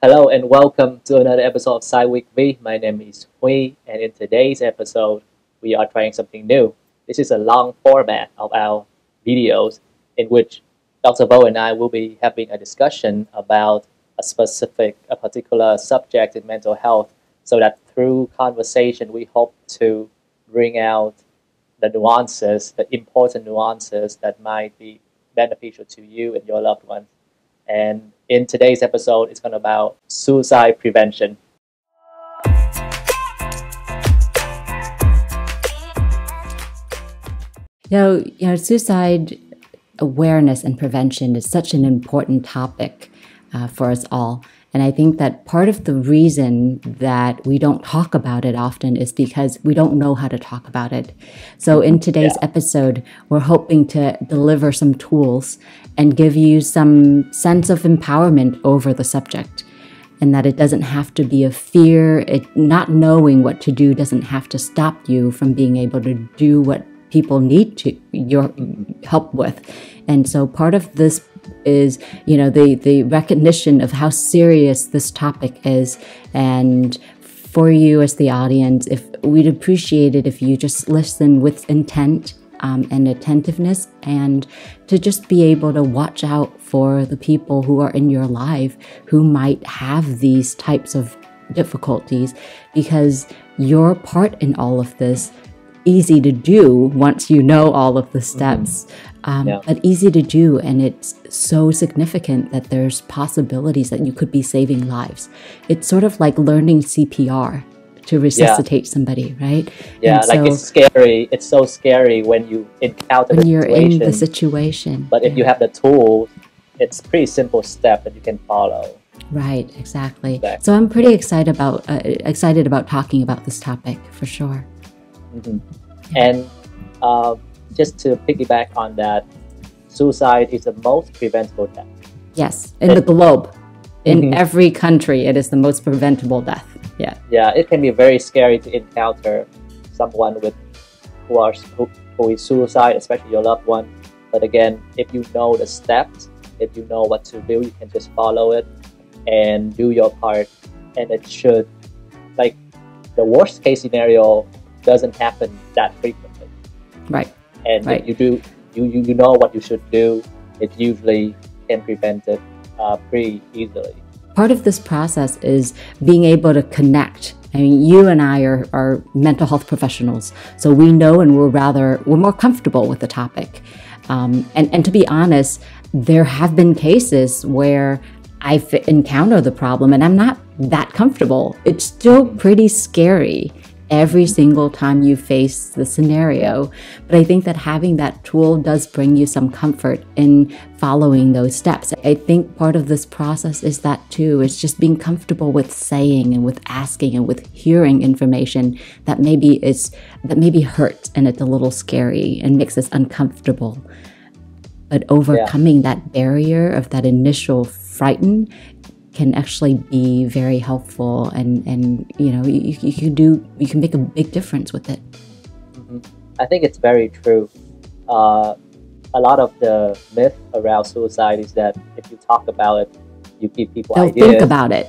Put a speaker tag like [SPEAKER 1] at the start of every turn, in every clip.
[SPEAKER 1] Hello and welcome to another episode of Sci Week V. My name is Hui, and in today's episode, we are trying something new. This is a long format of our videos in which Dr. Bo and I will be having a discussion about a particular subject in mental health, so that through conversation, we hope to bring out the nuances, the important nuances that might be beneficial to you and your loved ones. And in today's episode, it's going to about suicide prevention.
[SPEAKER 2] Suicide awareness and prevention is such an important topic for us all. And I think that part of the reason that we don't talk about it often is because we don't know how to talk about it. So in today's episode, we're hoping to deliver some tools and give you some sense of empowerment over the subject. And that it doesn't have to be a fear. Not knowing what to do doesn't have to stop you from being able to do what people need your help with. And so part of this is, the recognition of how serious this topic is. And for you as the audience, if we'd appreciate it if you just listen with intent and attentiveness, and to just be able to watch out for the people who are in your life who might have these types of difficulties, because your part in all of this, easy to do once you know all of the steps, but easy to do, and it's so significant that there's possibilities that you could be saving lives. It's sort of like learning CPR to resuscitate somebody, right?
[SPEAKER 1] Yeah, and like it's scary. It's so scary when you encounter
[SPEAKER 2] when you're in the situation.
[SPEAKER 1] But if you have the tools, it's a pretty simple step that you can follow.
[SPEAKER 2] Right, exactly. So I'm pretty excited about talking about this topic for sure.
[SPEAKER 1] Mm-hmm. And just to piggyback on that, suicide is the most preventable death.
[SPEAKER 2] Yes, in the globe. In every country, it is the most preventable death. Yeah. Yeah,
[SPEAKER 1] it can be very scary to encounter someone who is suicide, especially your loved one. But again, if you know the steps, if you know what to do, you can just follow it and do your part. And it should, like, the worst case scenario doesn't happen that frequently.
[SPEAKER 2] Right.
[SPEAKER 1] And if you do, you know what you should do, it usually can prevent it pretty easily.
[SPEAKER 2] Part of this process is being able to connect. I mean, you and I are mental health professionals, so we know and we're more comfortable with the topic. And to be honest, there have been cases where I've encountered the problem and I'm not that comfortable. It's still pretty scary every single time you face the scenario. But I think that having that tool does bring you some comfort in following those steps. I think part of this process is that too. It's just being comfortable with saying and with asking and with hearing information that maybe hurts and it's a little scary and makes us uncomfortable. But overcoming that barrier of that initial frighten can actually be very helpful, and you can make a big difference with it.
[SPEAKER 1] I think it's very true. A lot of the myth around suicide is that if you talk about it, you give people
[SPEAKER 2] They'll
[SPEAKER 1] ideas.
[SPEAKER 2] think about it.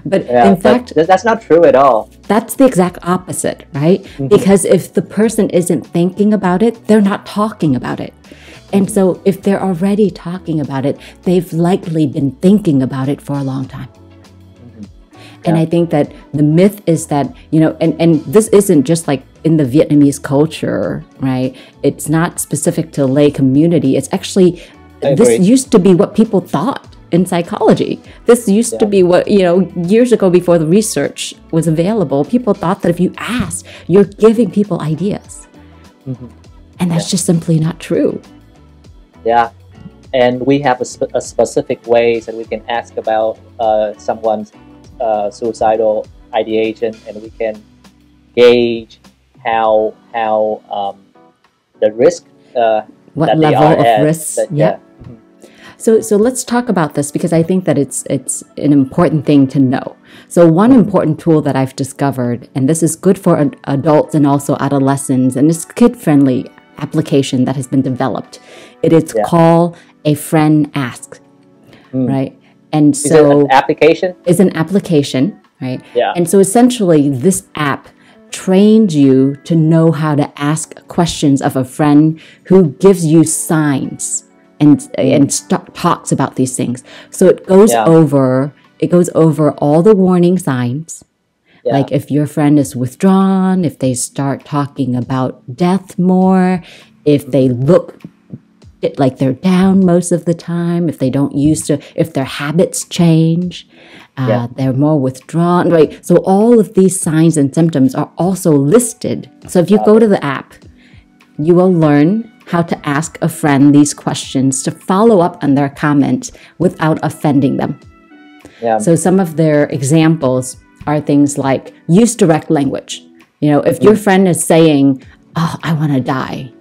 [SPEAKER 2] But in fact,
[SPEAKER 1] that's not true at all.
[SPEAKER 2] That's the exact opposite, right? Because if the person isn't thinking about it, they're not talking about it. And so if they're already talking about it, they've likely been thinking about it for a long time. And I think that the myth is that, and this isn't just like in the Vietnamese culture, right? It's not specific to lay community. It's actually, this used to be what people thought in psychology. This used to be what, years ago before the research was available, people thought that if you ask, you're giving people ideas. And that's just simply not true.
[SPEAKER 1] Yeah, and we have a specific ways that we can ask about someone's suicidal ideation, and we can gauge how the risk
[SPEAKER 2] what level of risk. So let's talk about this, because I think that it's an important thing to know. So one important tool that I've discovered, and this is good for adults and also adolescents, and it's kid-friendly application that has been developed. It is called a friend ask, right? And
[SPEAKER 1] Is it an
[SPEAKER 2] so
[SPEAKER 1] application?
[SPEAKER 2] it's an application, right?
[SPEAKER 1] Yeah.
[SPEAKER 2] And so essentially this app trains you to know how to ask questions of a friend who gives you signs and talks about these things. So it goes over all the warning signs.
[SPEAKER 1] Yeah.
[SPEAKER 2] Like if your friend is withdrawn, if they start talking about death more, if they look like they're down most of the time, if they don't used to, if their habits change, they're more withdrawn, right? So all of these signs and symptoms are also listed. So if you go to the app, you will learn how to ask a friend these questions to follow up on their comments without offending them.
[SPEAKER 1] Yeah.
[SPEAKER 2] So some of their examples are things like use direct language. You know, if your friend is saying, "Oh, I want to die,"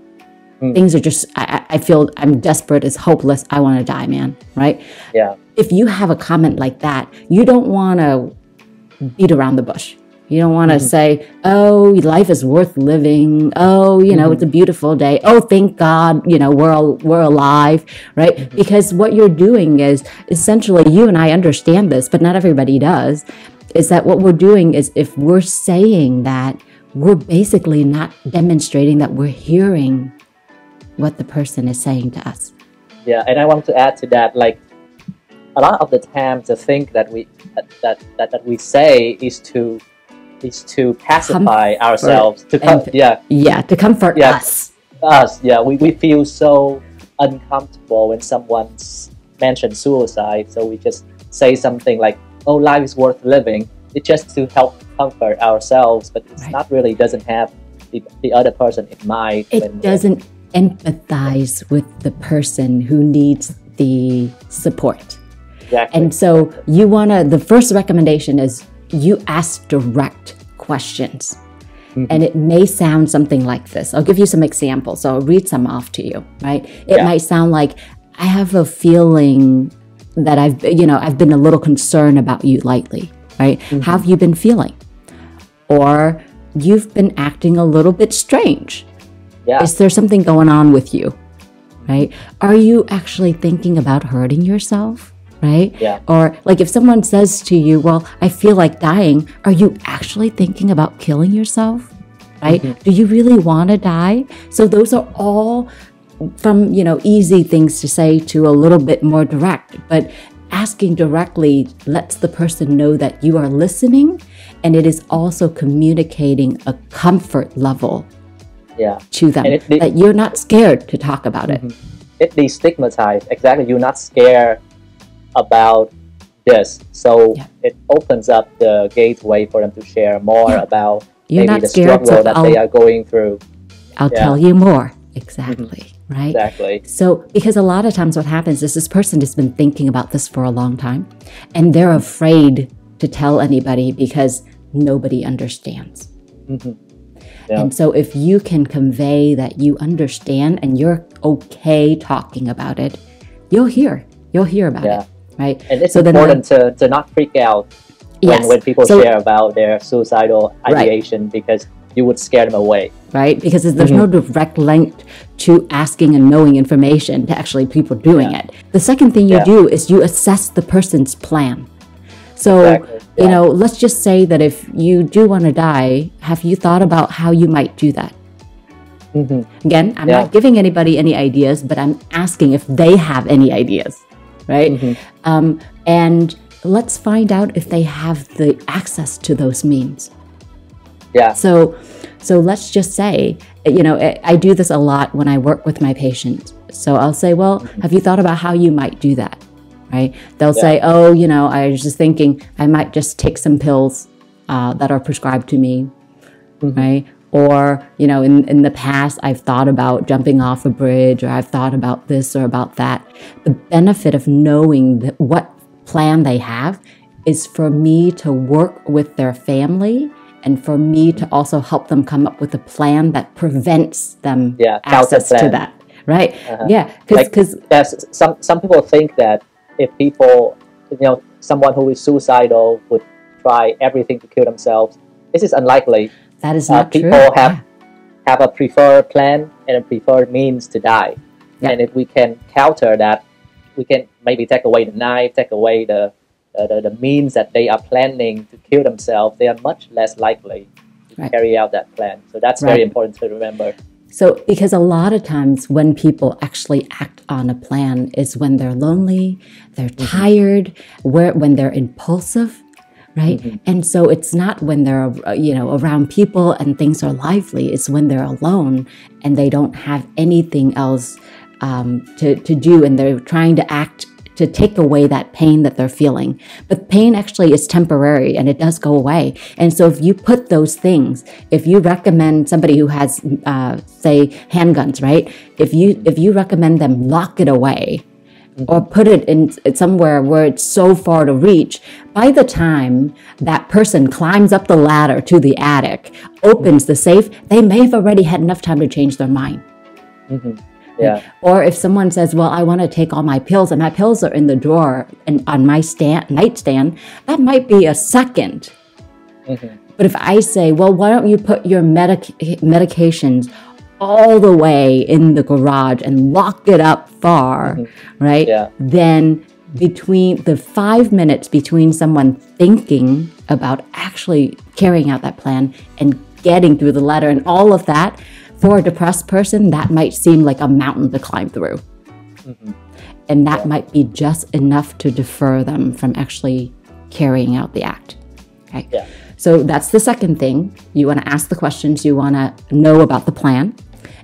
[SPEAKER 2] things are just, I feel I'm desperate, it's hopeless, I want to die, man, right?
[SPEAKER 1] Yeah.
[SPEAKER 2] If you have a comment like that, you don't want to beat around the bush. You don't want to say, "Oh, life is worth living. Oh, you know, it's a beautiful day. Oh, thank God, you know, we're alive," right? Because what you're doing is essentially, you and I understand this, but not everybody does, is that what we're doing is if we're saying that, we're basically not demonstrating that we're hearing what the person is saying to us.
[SPEAKER 1] Yeah, and I want to add to that, like a lot of the time, the thing that we say is to pacify ourselves, to
[SPEAKER 2] to comfort us.
[SPEAKER 1] We feel so uncomfortable when someone mentions suicide, so we just say something like, "Oh, life is worth living." It's just to help comfort ourselves, but it's not really, doesn't have the other person in mind.
[SPEAKER 2] It doesn't empathize with the person who needs the support.
[SPEAKER 1] Exactly.
[SPEAKER 2] And so the first recommendation is you ask direct questions. And it may sound something like this. I'll give you some examples. So I'll read some off to you, right? It might sound like, "I have a feeling that I've been a little concerned about you lately," right? "How have you been feeling?" Or, "You've been acting a little bit strange.
[SPEAKER 1] Yeah.
[SPEAKER 2] Is there something going on with you?" Right? "Are you actually thinking about hurting yourself?" Right?
[SPEAKER 1] Yeah.
[SPEAKER 2] Or like if someone says to you, "Well, I feel like dying," are you actually thinking about killing yourself? Right? Do you really want to die? So those are all from, easy things to say to a little bit more direct, but asking directly lets the person know that you are listening, and it is also communicating a comfort level to them, that you're not scared to talk about it.
[SPEAKER 1] It destigmatizes, exactly. You're not scared about this, so it opens up the gateway for them to share more about
[SPEAKER 2] you're
[SPEAKER 1] maybe
[SPEAKER 2] not
[SPEAKER 1] the
[SPEAKER 2] scared,
[SPEAKER 1] struggle
[SPEAKER 2] so
[SPEAKER 1] that they are going through.
[SPEAKER 2] I'll tell you more. Exactly. Right?
[SPEAKER 1] Exactly.
[SPEAKER 2] So, because a lot of times what happens is this person has been thinking about this for a long time, and they're afraid to tell anybody because nobody understands. And so if you can convey that you understand and you're okay talking about it, you'll hear about it, right?
[SPEAKER 1] And it's important to not freak out when people share about their suicidal ideation, because you would scare them away.
[SPEAKER 2] Right? Because there's no direct link to asking and knowing information to actually people doing it. The second thing you do is you assess the person's plan. So, let's just say that if you do want to die, have you thought about how you might do that? Again, I'm not giving anybody any ideas, but I'm asking if they have any ideas, right? And let's find out if they have the access to those means. So let's just say, I do this a lot when I work with my patients. So I'll say, "Well, have you thought about how you might do that?" Right? They'll say, "Oh, I was just thinking I might just take some pills that are prescribed to me," right? Or, in the past, I've thought about jumping off a bridge, or I've thought about this or about that. The benefit of knowing what plan they have is for me to work with their family, and for me to also help them come up with a plan that prevents them access to that, right? Because
[SPEAKER 1] some people think that if people, someone who is suicidal would try everything to kill themselves. This is unlikely.
[SPEAKER 2] That is not true.
[SPEAKER 1] People have a preferred plan and a preferred means to die. And if we can counter that, we can maybe take away the knife, take away the means that they are planning to kill themselves, they are much less likely to carry out that plan. So that's very important to remember.
[SPEAKER 2] So, because a lot of times when people actually act on a plan is when they're lonely, they're tired, when they're impulsive, right? And so it's not when they're, around people and things are lively. It's when they're alone and they don't have anything else to do, and they're trying to act to take away that pain that they're feeling. But pain actually is temporary and it does go away. And so if you put those things, if you recommend somebody who has, say, handguns, right? If you recommend them lock it away or put it in somewhere where it's so far to reach, by the time that person climbs up the ladder to the attic, opens the safe, they may have already had enough time to change their mind.
[SPEAKER 1] Yeah.
[SPEAKER 2] Or if someone says, well, I want to take all my pills and my pills are in the drawer and on my nightstand, that might be a second. But if I say, well, why don't you put your medications all the way in the garage and lock it up far, right? Yeah. Then between the 5 minutes between someone thinking about actually carrying out that plan and getting through the letter and all of that, for a depressed person, that might seem like a mountain to climb through. And that might be just enough to defer them from actually carrying out the act. Okay. Yeah. So that's the second thing. You want to ask the questions. You want to know about the plan.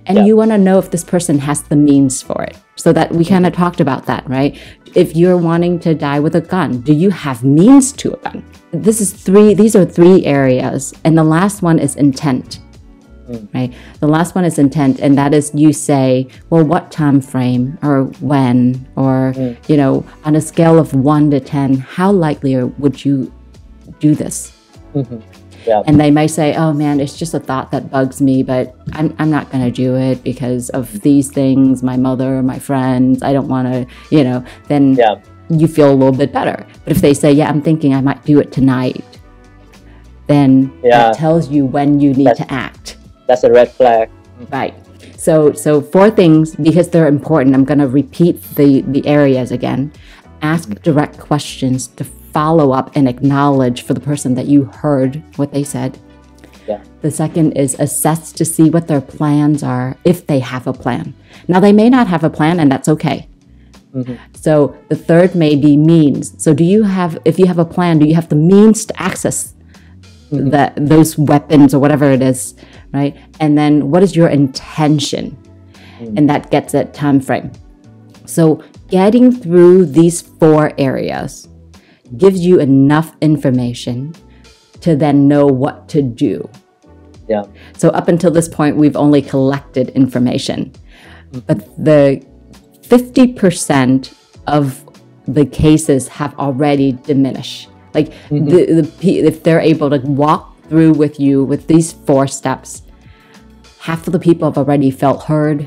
[SPEAKER 2] And you want to know if this person has the means for it. So that we kind of talked about that, right? If you're wanting to die with a gun, do you have means to a gun? These are three areas. And the last one is intent. Right. The last one is intent, and that is you say, well, what time frame or when, or on a scale of 1 to 10, how likely would you do this? Yeah. And they might say, oh man, it's just a thought that bugs me, but I'm not going to do it because of these things, my mother, my friends, I don't want to, then you feel a little bit better. But if they say, yeah, I'm thinking I might do it tonight, then that tells you when you need to act.
[SPEAKER 1] That's a red flag.
[SPEAKER 2] Right. So 4 things, because they're important. I'm going to repeat the areas again. Ask direct questions to follow up and acknowledge for the person that you heard what they said. Yeah. The second is assess to see what their plans are, if they have a plan. Now, they may not have a plan, and that's okay. So the third may be means. So if you have a plan, do you have the means to access those weapons or whatever it is, right? And then what is your intention? And that gets at time frame. So getting through these 4 areas gives you enough information to then know what to do. Yeah. So up until this point, we've only collected information, but the 50% of the cases have already diminished. Like if they're able to walk through with you with these 4 steps, half of the people have already felt heard.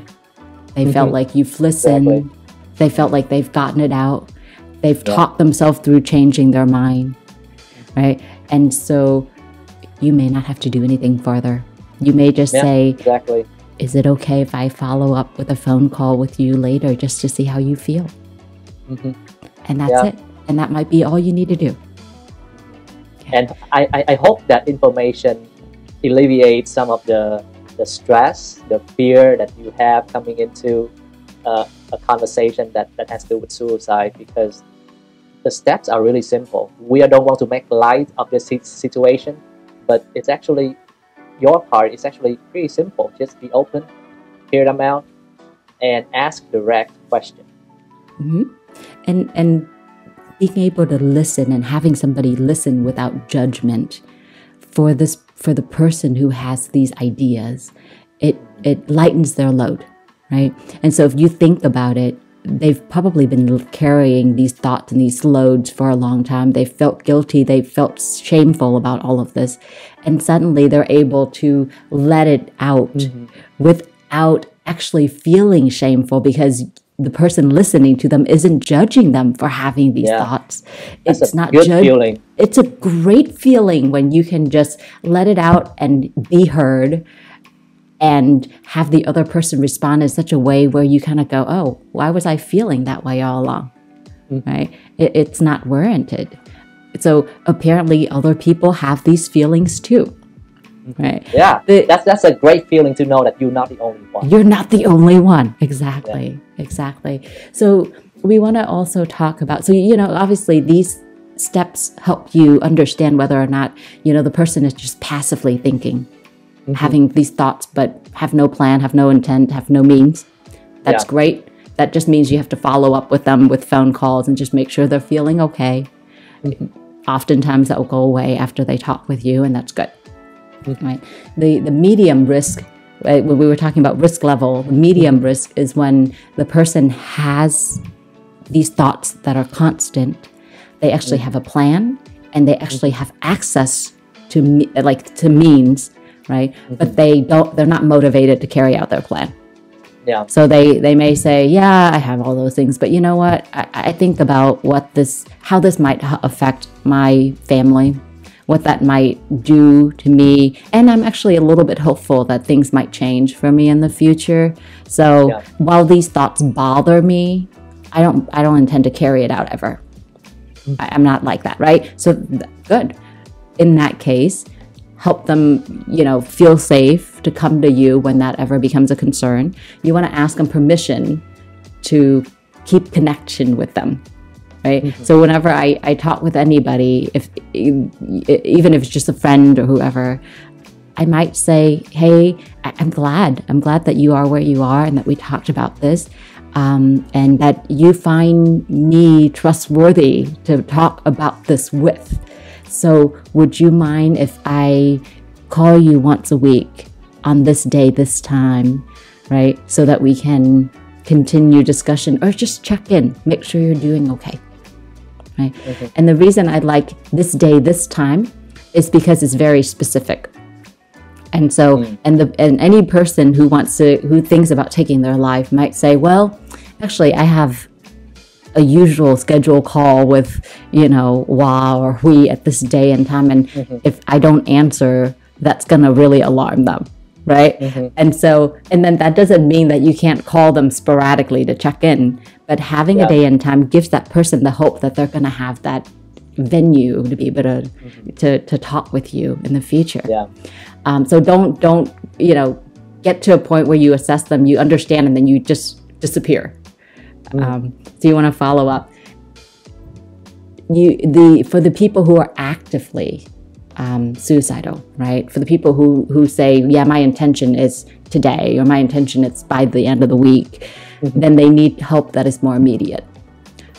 [SPEAKER 2] They felt like you've listened. Exactly. They felt like they've gotten it out. They've talked themselves through changing their mind, right? And so you may not have to do anything further. You may just say, is it okay if I follow up with a phone call with you later just to see how you feel? And that's it. And that might be all you need to do.
[SPEAKER 1] And I hope that information alleviates some of the stress, the fear that you have coming into a conversation that has to do with suicide, because the steps are really simple. We don't want to make light of this situation, but it's actually, your part is actually pretty simple. Just be open, hear them out, and ask direct questions.
[SPEAKER 2] And being able to listen and having somebody listen without judgment for the person who has these ideas, it lightens their load, right? And so if you think about it, they've probably been carrying these thoughts and these loads for a long time. They felt guilty. They felt shameful about all of this. And suddenly they're able to let it out without actually feeling shameful, because the person listening to them isn't judging them for having these thoughts.
[SPEAKER 1] It's not good feeling.
[SPEAKER 2] It's a great feeling when you can just let it out and be heard and have the other person respond in such a way where you kind of go, oh, why was I feeling that way all along? right? It's not warranted. So apparently other people have these feelings too, right?
[SPEAKER 1] Yeah, that's a great feeling to know that you're not the only one.
[SPEAKER 2] You're not the only one. Exactly. So we want to also talk about, so, obviously these steps help you understand whether or not, the person is just passively thinking, having these thoughts, but have no plan, have no intent, have no means. That's great. That just means you have to follow up with them with phone calls and just make sure they're feeling okay. Oftentimes that will go away after they talk with you, and that's good. Right? The medium risk, when we were talking about risk level, the medium risk is when the person has these thoughts that are constant. They actually have a plan, and they actually have access to means, right? But they're not motivated to carry out their plan.
[SPEAKER 1] Yeah.
[SPEAKER 2] So they may say, yeah, I have all those things, but you know what? I think about how this might affect my family, what that might do to me. And I'm actually a little bit hopeful that things might change for me in the future. So while these thoughts bother me, I don't intend to carry it out ever. I'm not like that, right? So good. In that case, help them, feel safe to come to you when that ever becomes a concern. You want to ask them permission to keep connection with them, right? So whenever I talk with anybody, even if it's just a friend or whoever, I might say, hey, I'm glad that you are where you are and that we talked about this. And that you find me trustworthy to talk about this with. So would you mind if I call you once a week on this day, this time, right? So that we can continue discussion or just check in, make sure you're doing okay, right? And the reason I like this day, this time is because it's very specific. And so, and any person who thinks about taking their life might say, well, actually, I have a usual scheduled call with, Wa or Hui at this day and time. And if I don't answer, that's going to really alarm them, right? And then that doesn't mean that you can't call them sporadically to check in. But having a day and time gives that person the hope that they're going to have that venue to be able to talk with you in the future. So don't get to a point where you assess them, you understand, and then you just disappear. So you want to follow up. For the people who are actively suicidal, right? For the people who say, yeah, my intention is today, or my intention is by the end of the week, then they need help that is more immediate.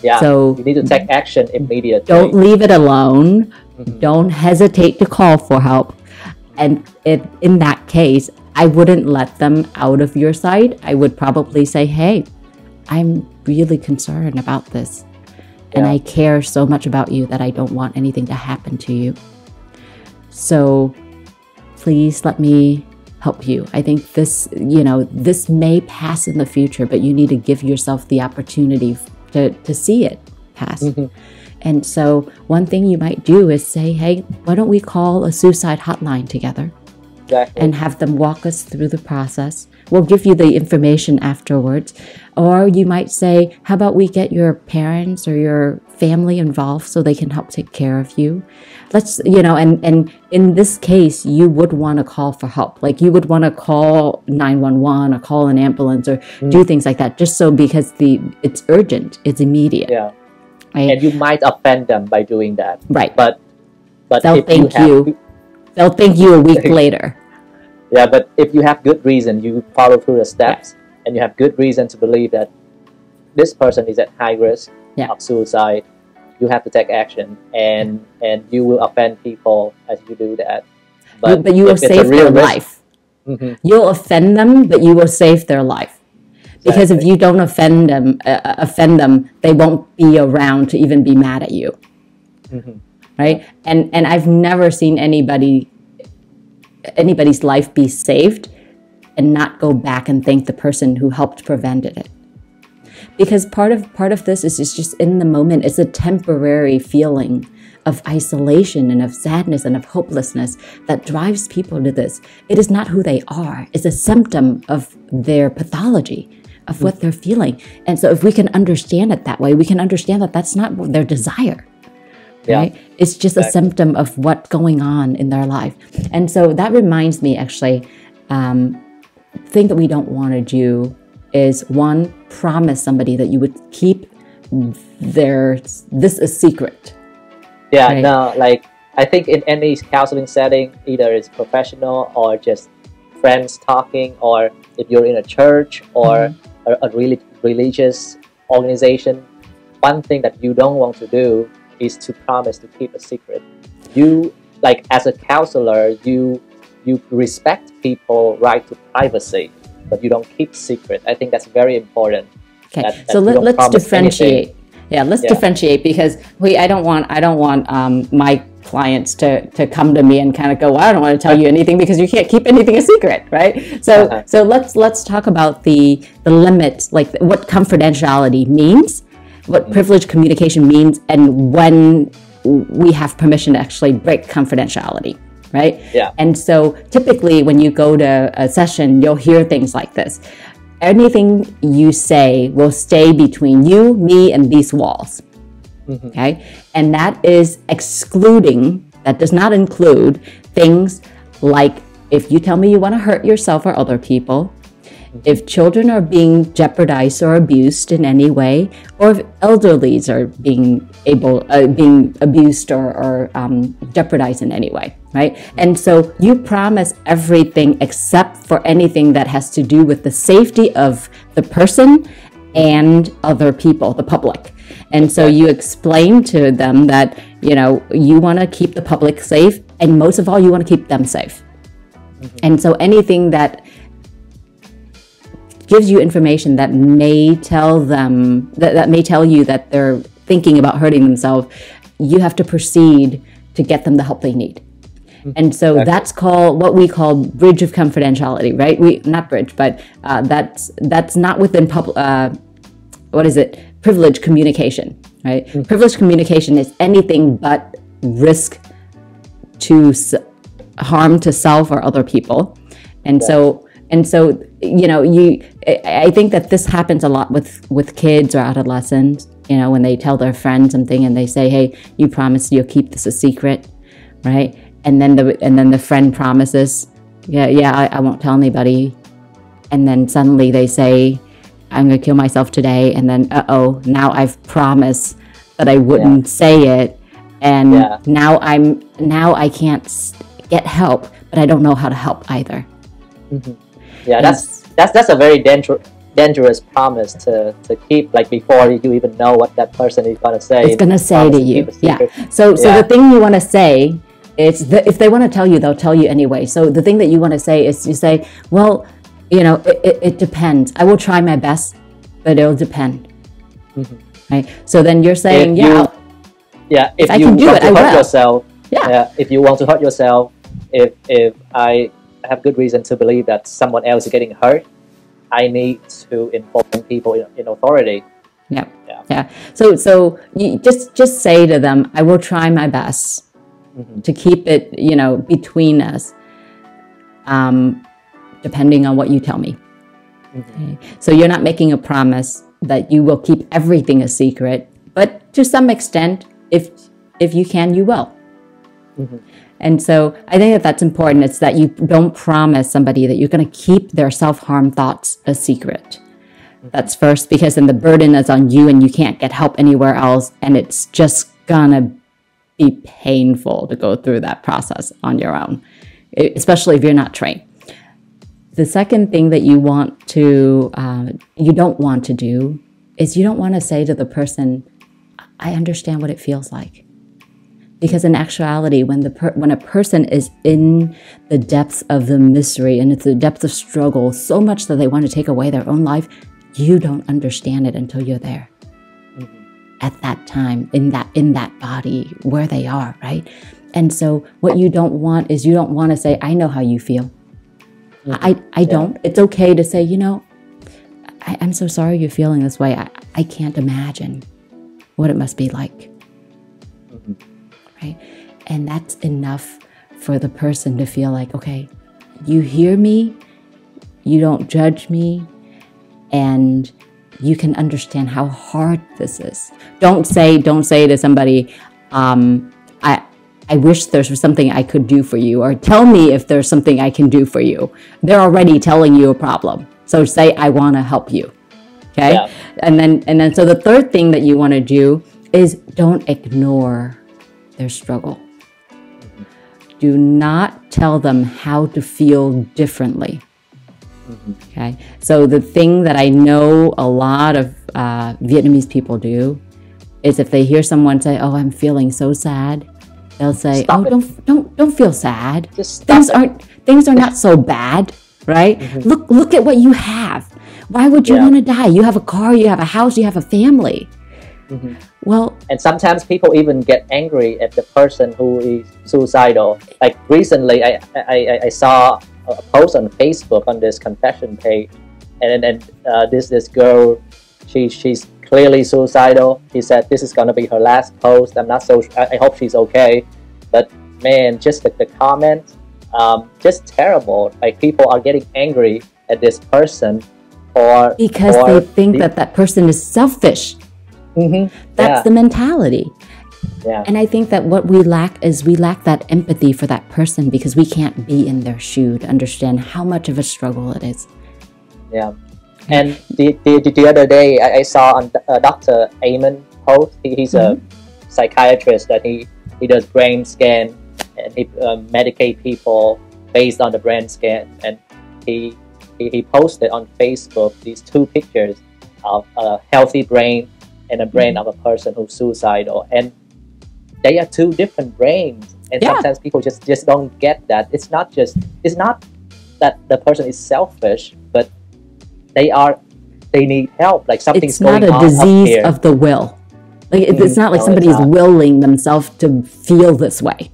[SPEAKER 1] Yeah,
[SPEAKER 2] so
[SPEAKER 1] you need to take action immediately.
[SPEAKER 2] Don't leave it alone. Don't hesitate to call for help. And in that case, I wouldn't let them out of your sight. I would probably say, hey, I'm really concerned about this. And I care so much about you that I don't want anything to happen to you. So please let me help you. I think this may pass in the future, but you need to give yourself the opportunity to see it pass. And so one thing you might do is say, hey, why don't we call a suicide hotline together? And have them walk us through the process. We'll give you the information afterwards. Or you might say, how about we get your parents or your family involved so they can help take care of you? And in this case, you would want to call for help. Like you would want to call 911 or call an ambulance or do things like that, just so because it's urgent, it's immediate.
[SPEAKER 1] Yeah.
[SPEAKER 2] Right?
[SPEAKER 1] And you might offend them by doing that.
[SPEAKER 2] Right.
[SPEAKER 1] But
[SPEAKER 2] they'll thank you. They'll thank you a week later.
[SPEAKER 1] Yeah, but if you have good reason, you follow through the steps, and you have good reason to believe that this person is at high risk of suicide, you have to take action, and you will offend people as you do that.
[SPEAKER 2] But you will save their life. You'll offend them, but you will save their life. Because if you don't offend them, they won't be around to even be mad at you, right? And I've never seen anybody's life be saved and not go back and thank the person who helped prevent it. Because part of this is just in the moment. It's a temporary feeling of isolation and of sadness and of hopelessness that drives people to this. It is not who they are. It's a symptom of their pathology. of what they're feeling. And so if we can understand it that way, we can understand that that's not their desire. Right? It's just a symptom of what's going on in their life. And so that reminds me, actually, thing that we don't want to do is, one, promise somebody that you would keep this a secret.
[SPEAKER 1] Yeah,
[SPEAKER 2] right?
[SPEAKER 1] No, like I think in any counseling setting, either it's professional or just friends talking, or if you're in a church or a really religious organization, one thing that you don't want to do is to promise to keep a secret. You, like as a counselor, you respect people's right to privacy, but you don't keep secret. I think that's very important.
[SPEAKER 2] Okay, so let's differentiate. Anything. Yeah, let's differentiate, because I don't want my clients to come to me and kind of go, well, I don't want to tell you anything because you can't keep anything a secret, right? So so let's talk about the limits, like what confidentiality means, what privileged communication means, and when we have permission to actually break confidentiality, right?
[SPEAKER 1] Yeah.
[SPEAKER 2] And so typically when you go to a session, you'll hear things like this. Anything you say will stay between you, me, and these walls. Okay? And that is excluding, that does not include things like if you tell me you want to hurt yourself or other people, if children are being jeopardized or abused in any way, or if elderlies are being abused or jeopardized in any way, right? And so you promise everything except for anything that has to do with the safety of the person and other people, the public. And so you explain to them that, you want to keep the public safe, and most of all, you want to keep them safe. And so anything that gives you information that may tell them that may tell you that they're thinking about hurting themselves, you have to proceed to get them the help they need. And so that's called what we call bridge of confidentiality, right? Not bridge, but that's not within privileged communication, right? Privileged communication is anything but risk to harm to self or other people. And so I think that this happens a lot with kids or adolescents, when they tell their friend something and they say, hey, you promised you'll keep this a secret, right? And then the friend promises, I won't tell anybody. And then suddenly they say, I'm going to kill myself today. And then, now I've promised that I wouldn't say it. And now I can't get help, but I don't know how to help either.
[SPEAKER 1] Yeah, that's a very dangerous promise to keep, like before you even know what that person is going to say.
[SPEAKER 2] It's going to say to you. So the thing you want to say is if they want to tell you, they'll tell you anyway. So the thing that you want to say is you say, well, it depends. I will try my best, but it'll depend. Right? So then you're saying,
[SPEAKER 1] if
[SPEAKER 2] I
[SPEAKER 1] you
[SPEAKER 2] can do
[SPEAKER 1] want
[SPEAKER 2] it,
[SPEAKER 1] to
[SPEAKER 2] I
[SPEAKER 1] hurt
[SPEAKER 2] will.
[SPEAKER 1] yourself, if you want to hurt yourself, if I have good reason to believe that someone else is getting hurt, I need to inform people in authority.
[SPEAKER 2] Yeah. So you just say to them, I will try my best to keep it, between us, depending on what you tell me. Okay? So you're not making a promise that you will keep everything a secret, but to some extent, if you can, you will. And so I think that that's important. It's that you don't promise somebody that you're going to keep their self-harm thoughts a secret. That's first, because then the burden is on you and you can't get help anywhere else. And it's just going to be painful to go through that process on your own, especially if you're not trained. The second thing that you don't want to do is you don't want to say to the person, I understand what it feels like. Because in actuality, when a person is in the depths of the misery and it's the depths of struggle so much that they want to take away their own life, you don't understand it until you're there. At that time, in that body where they are, right? And so what you don't want is, you don't want to say, I know how you feel. I don't. It's okay to say, I'm so sorry you're feeling this way. I can't imagine what it must be like. Right? And that's enough for the person to feel like, okay, you hear me, you don't judge me, and you can understand how hard this is. Don't say to somebody, I wish there was something I could do for you, or tell me if there's something I can do for you. They're already telling you a problem. So say, I want to help you. Okay.
[SPEAKER 1] Yeah.
[SPEAKER 2] And then, so the third thing that you want to do is don't ignore their struggle. Do not tell them how to feel differently. Okay. So the thing that I know a lot of Vietnamese people do is if they hear someone say, "Oh, I'm feeling so sad," they'll say,
[SPEAKER 1] Stop
[SPEAKER 2] "Oh,
[SPEAKER 1] it.
[SPEAKER 2] don't feel sad.
[SPEAKER 1] Just stop
[SPEAKER 2] Things are not so bad, right? Look at what you have. Why would you want to die? You have a car, you have a house, you have a family." Well,
[SPEAKER 1] and sometimes people even get angry at the person who is suicidal. Like recently, I saw a post on Facebook on this confession page, and this girl, she's clearly suicidal. She said this is gonna be her last post. I'm not so. I hope she's okay, but man, just the comments, just terrible. Like people are getting angry at this person,
[SPEAKER 2] because they think that person is selfish. That's the mentality.
[SPEAKER 1] Yeah.
[SPEAKER 2] And I think that what we lack is that empathy for that person, because we can't be in their shoe to understand how much of a struggle it is.
[SPEAKER 1] Yeah. And the other day I saw on Dr. Amen post. He's a psychiatrist that he does brain scan, and he medicate people based on the brain scan, and he posted on Facebook these two pictures of a healthy brain and a brain of a person who's suicidal, and they are two different brains. And sometimes people just don't get that. It's not that the person is selfish, but they need help. Like something's going on.
[SPEAKER 2] It's not a disease of the will. Like it's not like somebody's willing themselves to feel this way,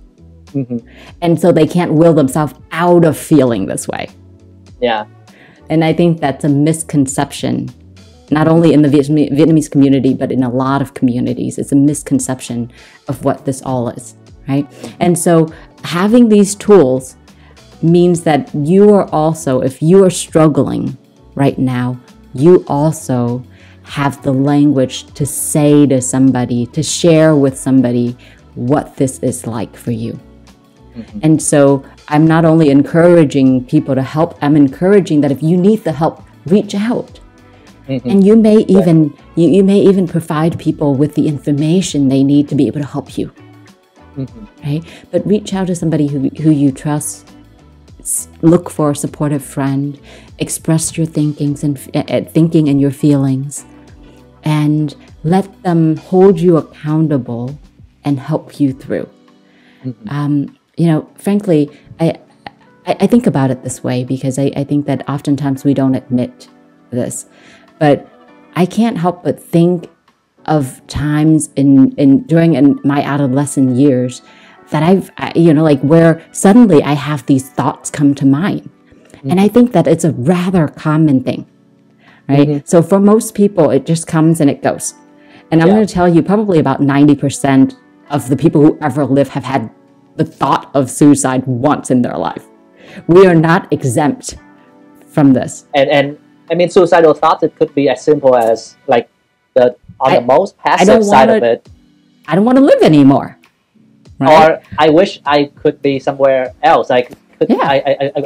[SPEAKER 2] and so they can't will themselves out of feeling this way.
[SPEAKER 1] Yeah.
[SPEAKER 2] And I think that's a misconception, not only in the Vietnamese community, but in a lot of communities. It's a misconception of what this all is, right? And so having these tools means that you are also, if you are struggling right now, you also have the language to say to somebody, to share with somebody what this is like for you. And so I'm not only encouraging people to help, I'm encouraging that if you need the help, reach out. And you may even you may even provide people with the information they need to be able to help you. Right? But reach out to somebody who you trust. Look for a supportive friend. Express your thinkings and thinking and your feelings, and let them hold you accountable and help you through. Frankly, I think about it this way because I think that oftentimes we don't admit this, but I can't help but think of times during my adolescent years that where suddenly I have these thoughts come to mind. And I think that it's a rather common thing, right? So for most people, it just comes and it goes. And I'm going to tell you, probably about 90% of the people who ever live have had the thought of suicide once in their life. We are not exempt from this.
[SPEAKER 1] And I mean, suicidal thoughts, it could be as simple as like the most passive side of it.
[SPEAKER 2] I don't want to live anymore. Right?
[SPEAKER 1] Or I wish I could be somewhere else. I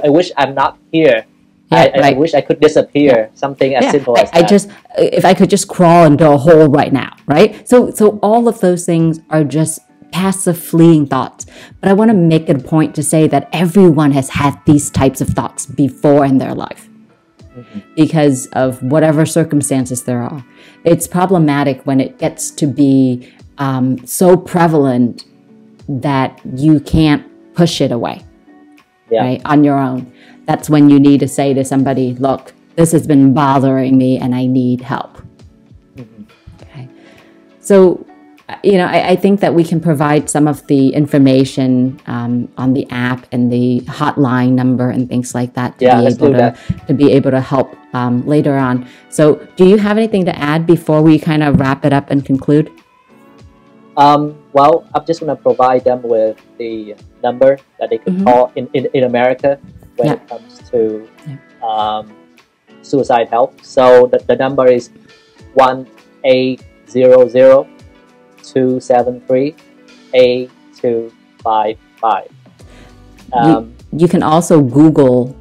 [SPEAKER 1] wish I'm not here. I wish I could disappear. Something as simple as that.
[SPEAKER 2] If I could just crawl into a hole right now, right? So all of those things are just passive fleeing thoughts. But I want to make it a point to say that everyone has had these types of thoughts before in their life because of whatever circumstances there are. It's problematic when it gets to be so prevalent that you can't push it away right, on your own. That's when you need to say to somebody, look, this has been bothering me and I need help. Okay. So, I think that we can provide some of the information on the app and the hotline number and things like that to be able to help later on. So do you have anything to add before we kind of wrap it up and conclude?
[SPEAKER 1] Well, I'm just going to provide them with the number that they can call in America when it comes to suicide help. So the number is 1-800-273-8255.
[SPEAKER 2] You can also Google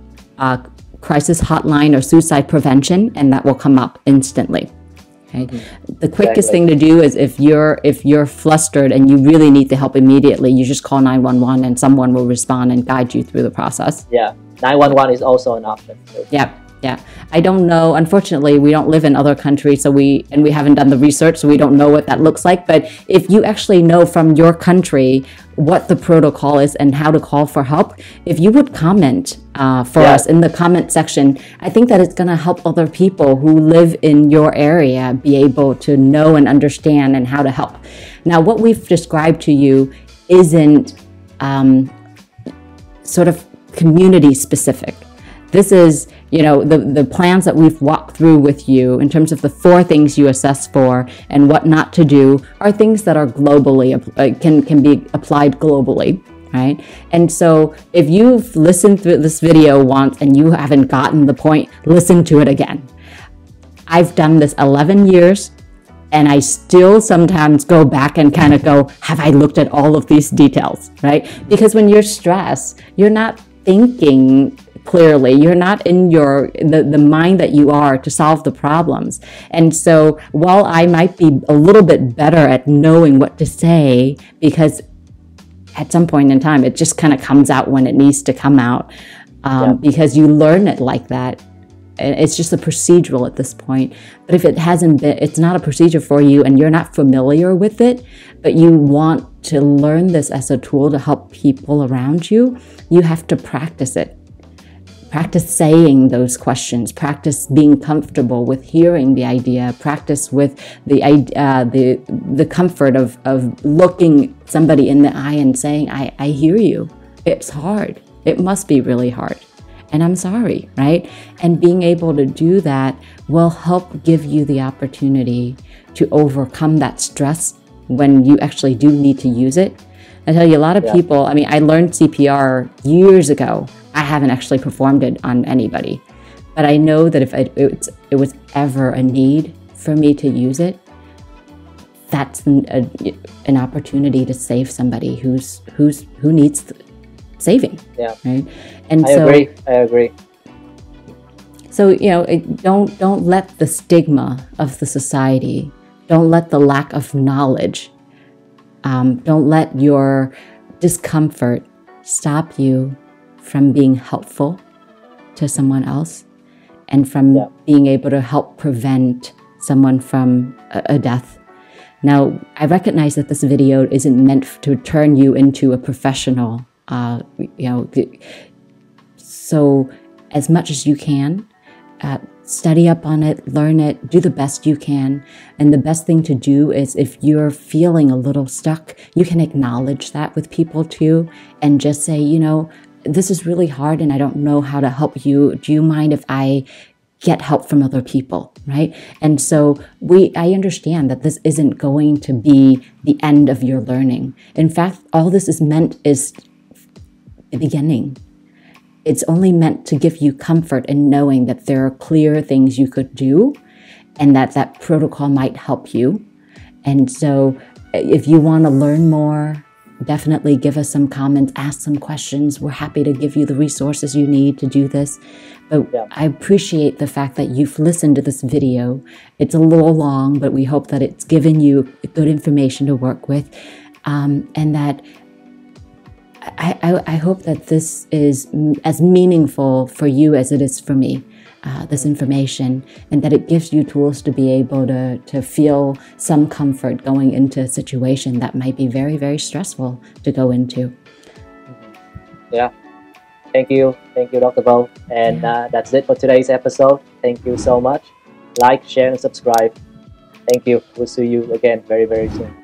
[SPEAKER 2] crisis hotline or suicide prevention, and that will come up instantly. Okay. The quickest thing to do is if you're flustered and you really need the help immediately, you just call 911 and someone will respond and guide you through the process.
[SPEAKER 1] Yeah, 911 is also an option too.
[SPEAKER 2] Yeah. I don't know. Unfortunately, we don't live in other countries, so we haven't done the research, so we don't know what that looks like. But if you actually know from your country what the protocol is and how to call for help, if you would comment for us in the comment section, I think that it's going to help other people who live in your area be able to know and understand and how to help. Now, what we've described to you isn't sort of community specific. This is, the plans that we've walked through with you in terms of the 4 things you assess for and what not to do are things that are globally, can be applied globally, right? And so if you've listened through this video once and you haven't gotten the point, listen to it again. I've done this 11 years and I still sometimes go back and kind of go, have I looked at all of these details, right? Because when you're stressed, you're not thinking clearly. You're not in the mind that you are to solve the problems. And so while I might be a little bit better at knowing what to say, because at some point in time, it just kind of comes out when it needs to come out, because you learn it like that. It's just a procedural at this point. But if it hasn't been, it's not a procedure for you and you're not familiar with it, but you want to learn this as a tool to help people around you, you have to practice it. Practice saying those questions, practice being comfortable with hearing the idea, practice with the comfort of looking somebody in the eye and saying, I hear you. It's hard. It must be really hard. And I'm sorry, right? And being able to do that will help give you the opportunity to overcome that stress when you actually do need to use it. I tell you, a lot of people, I learned CPR years ago. I haven't actually performed it on anybody. But I know that if it was ever a need for me to use it, that's an opportunity to save somebody who needs saving.
[SPEAKER 1] Yeah.
[SPEAKER 2] Right.
[SPEAKER 1] And I agree.
[SPEAKER 2] So, don't let the stigma of the society, don't let the lack of knowledge, don't let your discomfort stop you from being helpful to someone else and from being able to help prevent someone from a death. Now, I recognize that this video isn't meant to turn you into a professional, so as much as you can, study up on it, learn it, do the best you can. And the best thing to do is if you're feeling a little stuck, you can acknowledge that with people too and just say, this is really hard and I don't know how to help you. Do you mind if I get help from other people, right? And so I understand that this isn't going to be the end of your learning. In fact, all this is meant is the beginning. It's only meant to give you comfort in knowing that there are clear things you could do and that protocol might help you. And so if you want to learn more, definitely give us some comments, ask some questions. We're happy to give you the resources you need to do this. But I appreciate the fact that you've listened to this video. It's a little long, but we hope that it's given you good information to work with. And that I hope that this is as meaningful for you as it is for me, this information, and that it gives you tools to be able to feel some comfort going into a situation that might be very, very stressful to go into.
[SPEAKER 1] Yeah. Thank you, Dr. Vo. And that's it for today's episode. Thank you so much. Like, share, and subscribe. Thank you. We'll see you again very, very soon.